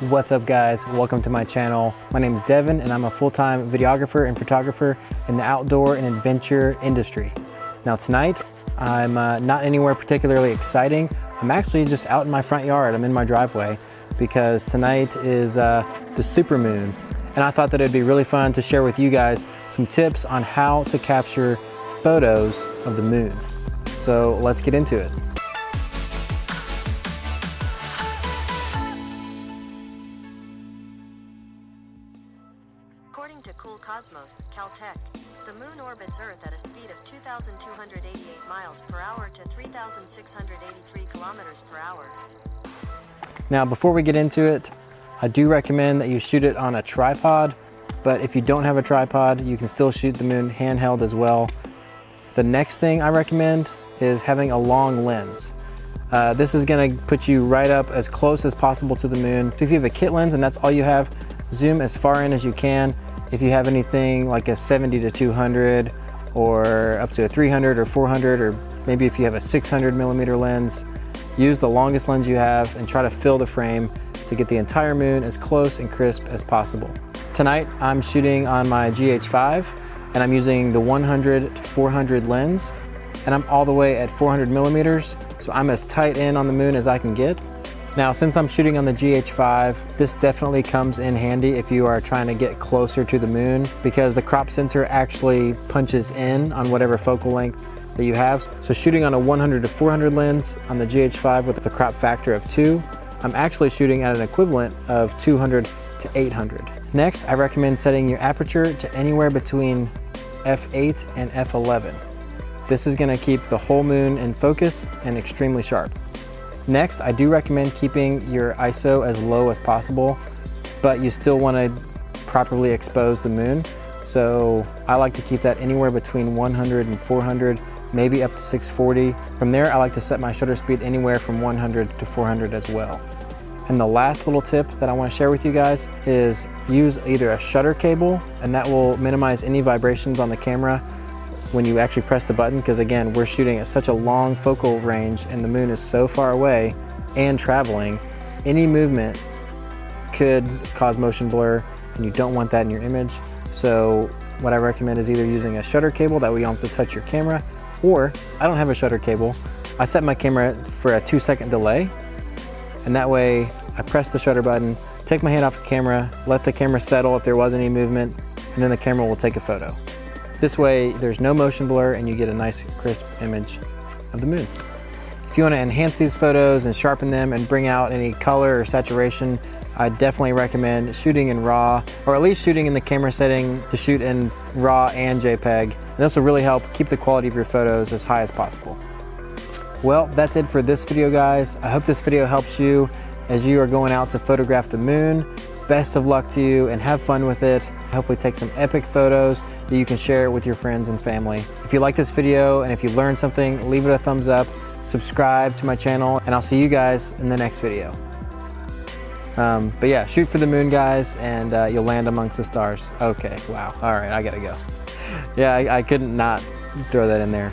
What's up guys, welcome to my channel. My name is Devin and I'm a full-time videographer and photographer in the outdoor and adventure industry. Now tonight, I'm not anywhere particularly exciting. I'm actually just out in my front yard. I'm in my driveway because tonight is the supermoon. And I thought that it'd be really fun to share with you guys some tips on how to capture photos of the moon. So let's get into it. According to Cool Cosmos, Caltech, the moon orbits Earth at a speed of 2,288 miles per hour to 3,683 kilometers per hour. Now, before we get into it, I do recommend that you shoot it on a tripod, but if you don't have a tripod, you can still shoot the moon handheld as well. The next thing I recommend is having a long lens. This is gonna put you right up as close as possible to the moon. So if you have a kit lens and that's all you have, zoom as far in as you can. If you have anything like a 70 to 200 or up to a 300 or 400, or maybe if you have a 600 millimeter lens, use the longest lens you have and try to fill the frame to get the entire moon as close and crisp as possible. Tonight, I'm shooting on my GH5 and I'm using the 100 to 400 lens, and I'm all the way at 400 millimeters, so I'm as tight in on the moon as I can get. Now, since I'm shooting on the GH5, this definitely comes in handy if you are trying to get closer to the moon, because the crop sensor actually punches in on whatever focal length that you have. So shooting on a 100 to 400 lens on the GH5 with a crop factor of 2, I'm actually shooting at an equivalent of 200 to 800. Next, I recommend setting your aperture to anywhere between f8 and f11. This is gonna keep the whole moon in focus and extremely sharp. Next, I do recommend keeping your ISO as low as possible, but you still wanna properly expose the moon. So I like to keep that anywhere between 100 and 400, maybe up to 640. From there, I like to set my shutter speed anywhere from 100 to 400 as well. And the last little tip that I want to share with you guys is use either a shutter cable, and that will minimize any vibrations on the camera when you actually press the button, because again, we're shooting at such a long focal range and the moon is so far away and traveling, any movement could cause motion blur and you don't want that in your image. So what I recommend is either using a shutter cable, that way you don't have to touch your camera, or I don't have a shutter cable. I set my camera for a 2-second delay, and that way I press the shutter button, take my hand off the camera, let the camera settle if there was any movement, and then the camera will take a photo. This way there's no motion blur and you get a nice crisp image of the moon. If you want to enhance these photos and sharpen them and bring out any color or saturation, I definitely recommend shooting in RAW, or at least shooting in the camera setting to shoot in RAW and JPEG. And this will really help keep the quality of your photos as high as possible. Well, that's it for this video, guys. I hope this video helps you as you are going out to photograph the moon. Best of luck to you and have fun with it. Hopefully take some epic photos that you can share with your friends and family. If you like this video and if you learned something, leave it a thumbs up, subscribe to my channel, and I'll see you guys in the next video. But yeah, shoot for the moon, guys, and you'll land amongst the stars. Okay, wow. All right, I gotta go. Yeah, I couldn't not throw that in there.